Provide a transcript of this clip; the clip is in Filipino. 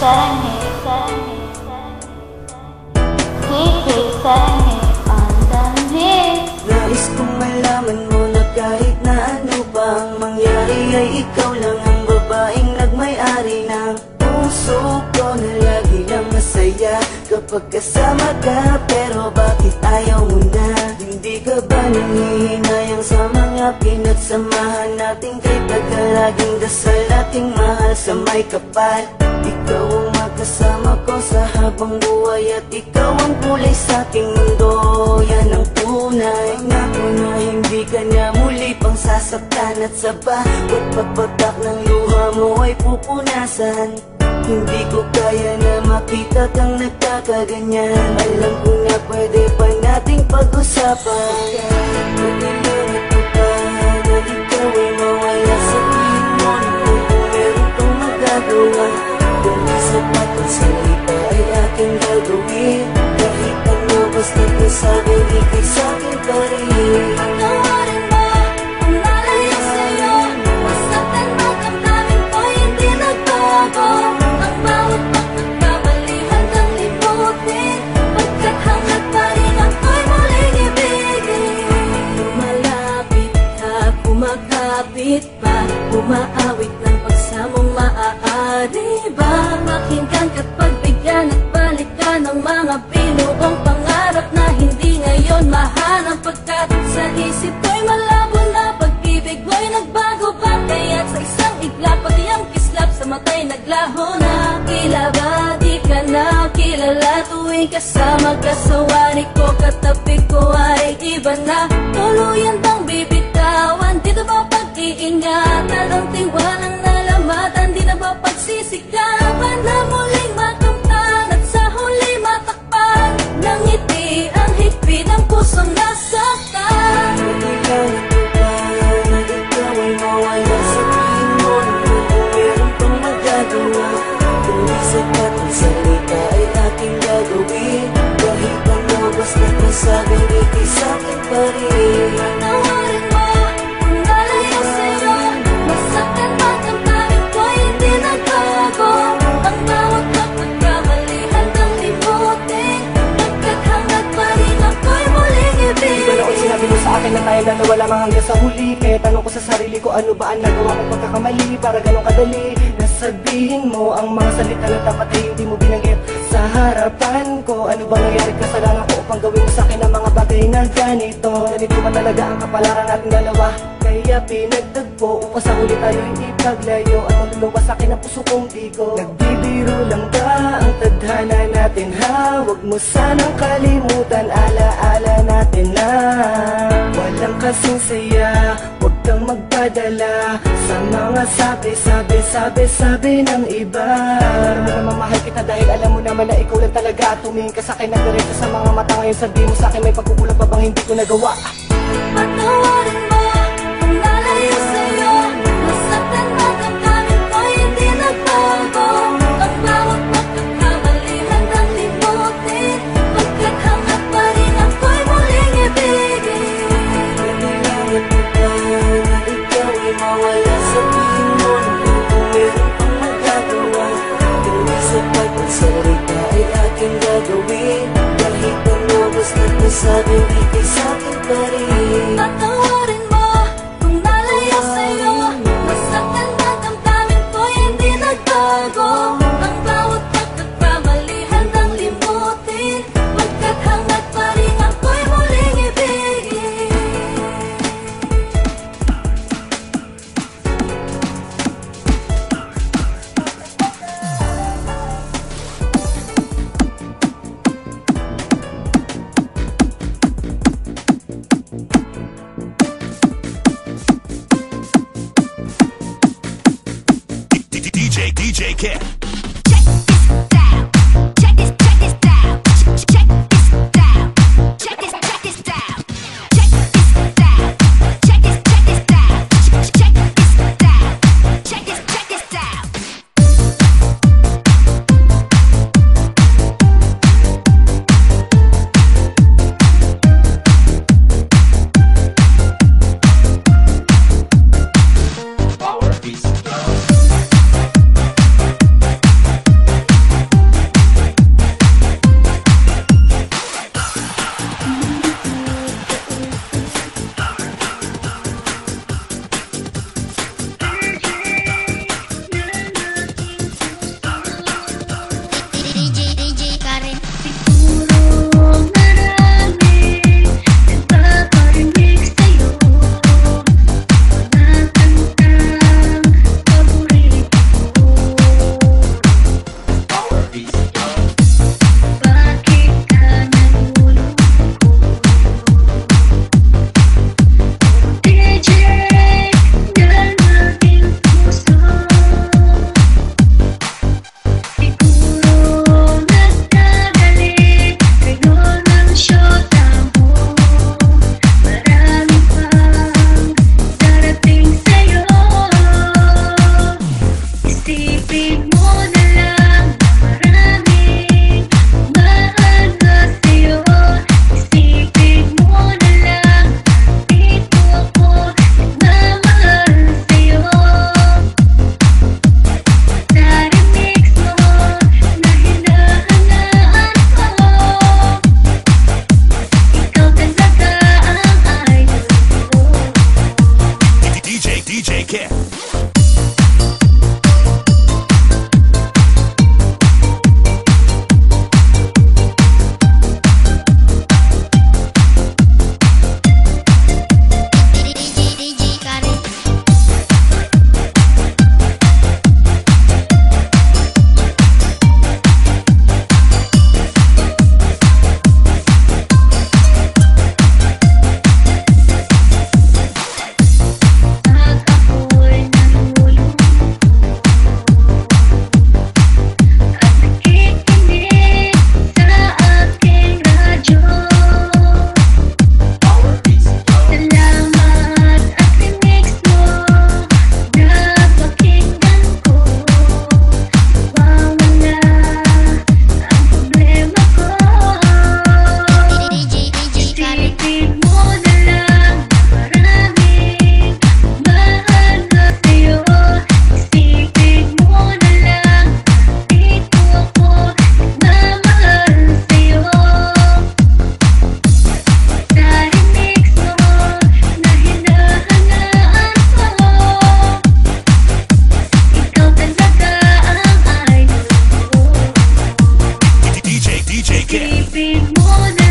sarangi, kiki sarangi, andamhi. Nais kong malaman mo na kahit na ano pa ang mangyari ay ikaw lang ang babaeng nagmay-ari ng puso ko na lagi lang masaya kapag kasama ka. Pero bakit ayaw mo na? Hindi ka ba nangihinayang sa mga pinagsamahan natin? Kay tagalaging dasal ating mahal sa may kapal. Ikaw ang magkasama ko sa habang buhay at ikaw ang kulay sa ating mundo. Yan ang tunay. Ngako na hindi ka na muli pang sasaktan at sa bawat pagpatak ng luha mo ay pupunasan. Hindi ko kaya na makita kang nagkakaganyan. Alam ko na pwede pa nating pag-usapan. Pagkalimutan ko pa na ikaw ay mawala sa tingin mo. Kung meron kang magagawa, kung isip at ang salita ay aking gagawin. Kahit ano basta ko sabi, ikay sa'kin pa rin. Patawarin mo kung nalayo sa'yo. Masaktan ang damdamin ko, hindi nagbago. Ang bawat pagkakamali handang limutin. Pagkat hanggat pa rin ako'y muling ibigin. Lumalapit ka, kumakapit pa. Umaawit ng pagsamong maaari ba? Pakinggan ka't pagbigyan at balikan ng mga binuong pangarap na hindi ngayon mahanap. Pagkat sa isip ko'y malabo na pag-ibig mo'y nagbago ba? Kaya't sa isang iglap, pati ang kislap sa mata'y naglaho na. Tila ba di ka na kilala tuwing kasama ka sa wari ko? Katabi ko ay iba na. Tuluyan bang bibitawan? Di na ba pag-iingatan? Ang tiwalang nalamatan, di na ba pagsisikapan na muling makamtan at sa huli matakpan ng ngiti ang higpit ng pusong nasaktan. Pagkalimutan ko pa na ikaw ay mawala sa tingin mo. Kung meron kang magagawa, kung isip at ang salita ay aking gagawin. Kahit ano basta ko sabi, ikay sa'kin pa rin. Patawarin mo kung nalayo sa'yo. Masaktan ang damdamin ko, hindi nagbago. Ang bawat pagkakamali handang limutin. Pagkat hanggat pa rin ako'y muling Di ba noon ibigin. sinabi mo sa akin na tayo na nawala mang hanggang sa huli? Kaya tanong ko sa sarili ko, ano ba ang nagawa kong pagkakamali para ganun kadali? Nasabihin mo ang mga salita na dapat ay hindi mo binanggit sa harapan ko. Ano ba nangyari kasalanan ko upang gawin mo sa akin ang mga bagay na ganito? Ganito ba talaga ang kapalaran natin dalawa? Kaya pinagtagpo upang sa huli tayo hindi paglayo. At maluluwa sa akin ang puso kong bigo. Nagbibiro lang ba ang tadhana natin ha? Huwag mo sanang kalimutan, alaala natin na walang kasing saya. Huwag kang magpadala sa mga sabi ng iba. Alam mo naman mahal kita dahil alam mo naman na ikaw lang talaga. Tumingin ka sa akin ng diretso sa mga mata. Ngayon sabihin mo sa akin may pagkukulang pa bang hindi ko nagawa? Patawarin mo kung nalayo sa'yo. Masaktan ang damdamin ko, hindi nagbago. Ang bawat pagkakamali handang limutin. Pagkat hanggat pa rin ako'y muling ibigin. Pagkalimutan ko pa na ikaw ay mawala sa tingin mo. Kung meron kang magagawa, kung isip at ang salita ay aking gagawin. Kahit ano basta ko sabi, ikay sa'kin pa rin. Patawarin mo kung nalayo sa'yo. Masaktan ang damdamin ko, hindi nagbago. Ang bawat pagkakamali handang limutin. Pagkat hanggat pa rin ako'y muling ibigin. Pag-ibig mo na